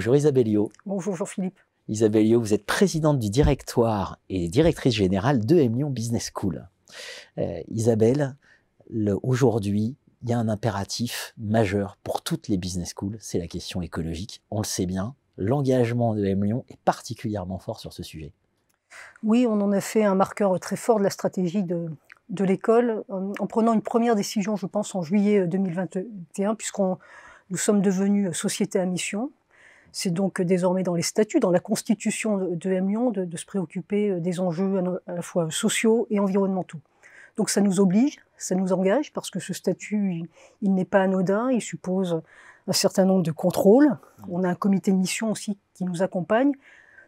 Bonjour Isabelle Liot. Bonjour Jean-Philippe. Isabelle Liot, vous êtes présidente du directoire et directrice générale de M Lyon Business School. Isabelle, aujourd'hui, il y a un impératif majeur pour toutes les business schools, c'est la question écologique. On le sait bien, l'engagement de M Lyon est particulièrement fort sur ce sujet. Oui, on en a fait un marqueur très fort de la stratégie de l'école, en prenant une première décision, je pense, en juillet 2021, nous sommes devenus société à mission. C'est donc désormais dans les statuts, dans la constitution de M Lyon, de se préoccuper des enjeux à la fois sociaux et environnementaux. Donc ça nous oblige, ça nous engage, parce que ce statut, il n'est pas anodin, il suppose un certain nombre de contrôles. On a un comité de mission aussi qui nous accompagne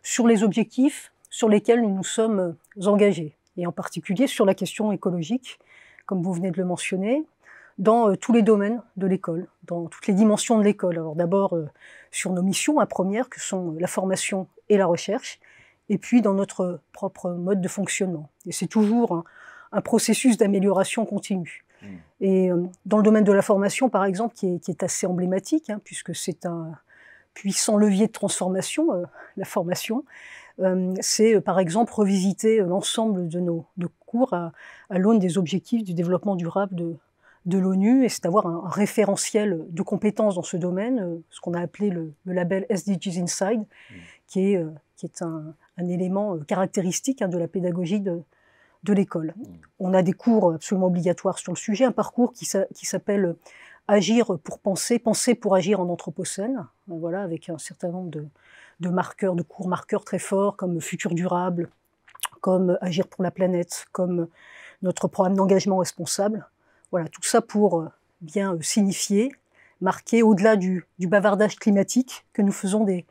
sur les objectifs sur lesquels nous nous sommes engagés, et en particulier sur la question écologique, comme vous venez de le mentionner, dans tous les domaines de l'école, dans toutes les dimensions de l'école. Alors d'abord sur nos missions à première, que sont la formation et la recherche, et puis dans notre propre mode de fonctionnement. Et c'est toujours un processus d'amélioration continue. Et dans le domaine de la formation, par exemple, qui est assez emblématique, puisque c'est un puissant levier de transformation, la formation, c'est par exemple revisiter l'ensemble de nos cours à l'aune des objectifs du développement durable de l'ONU, et c'est d'avoir un référentiel de compétences dans ce domaine, ce qu'on a appelé le label SDGs Inside, qui est un élément caractéristique de la pédagogie de l'école. On a des cours absolument obligatoires sur le sujet, un parcours qui s'appelle Agir pour penser, penser pour agir en anthropocène, voilà, avec un certain nombre de marqueurs, de cours marqueurs très forts, comme Futur durable, comme Agir pour la planète, comme notre programme d'engagement responsable. Voilà, tout ça pour bien signifier, marquer, au-delà du bavardage climatique, que nous faisons des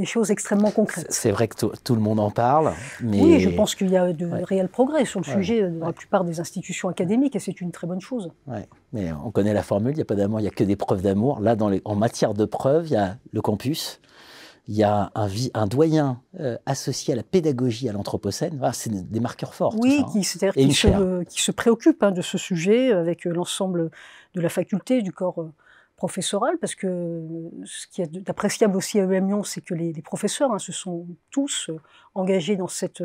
choses extrêmement concrètes. C'est vrai que tout le monde en parle, mais... Oui, je pense qu'il y a de réels progrès sur le sujet dans la plupart des institutions académiques, et c'est une très bonne chose. Ouais. Mais on connaît la formule, il n'y a pas d'amour, il n'y a que des preuves d'amour. Là, en matière de preuves, il y a le campus, il y a un doyen associé à la pédagogie à l'Anthropocène. Voilà, c'est des marqueurs forts. Oui, tout ça, qui se préoccupe de ce sujet avec l'ensemble de la faculté, du corps professoral, parce que ce qui est appréciable aussi à M Lyon, c'est que les professeurs se sont tous engagés dans cette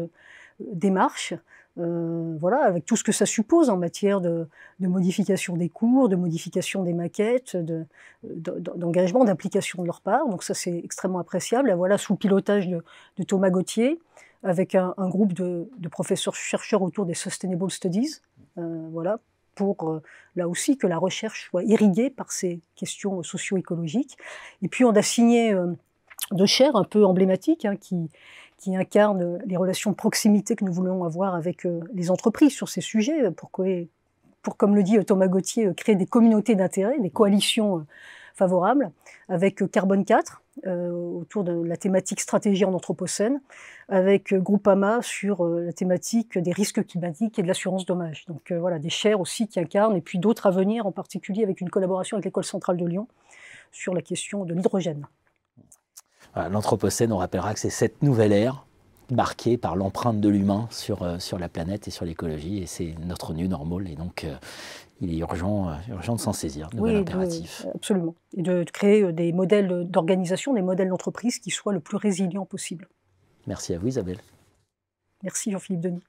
démarche, voilà, avec tout ce que ça suppose en matière de modification des cours, de modification des maquettes, d'engagement, d'implication de leur part. Donc ça, c'est extrêmement appréciable. Et voilà, sous le pilotage de Thomas Gauthier, avec un groupe de professeurs-chercheurs autour des Sustainable Studies, voilà, pour là aussi que la recherche soit irriguée par ces questions socio-écologiques. Et puis on a signé deux chaires un peu emblématiques qui incarnent les relations de proximité que nous voulons avoir avec les entreprises sur ces sujets, pour comme le dit Thomas Gauthier, créer des communautés d'intérêt, des coalitions favorables, avec Carbone 4, autour de la thématique stratégie en anthropocène, avec Groupama sur la thématique des risques climatiques et de l'assurance dommage. Donc voilà, des chaires aussi qui incarnent, et puis d'autres à venir, en particulier avec une collaboration avec l'École centrale de Lyon sur la question de l'hydrogène. Voilà, l'Anthropocène, on rappellera que c'est cette nouvelle ère marquée par l'empreinte de l'humain sur la planète et sur l'écologie, et c'est notre new normal, et donc il est urgent de s'en saisir, nouvel impératif. Absolument, et de créer des modèles d'organisation, des modèles d'entreprise qui soient le plus résilients possible. Merci à vous Isabelle. Merci Jean-Philippe Denis.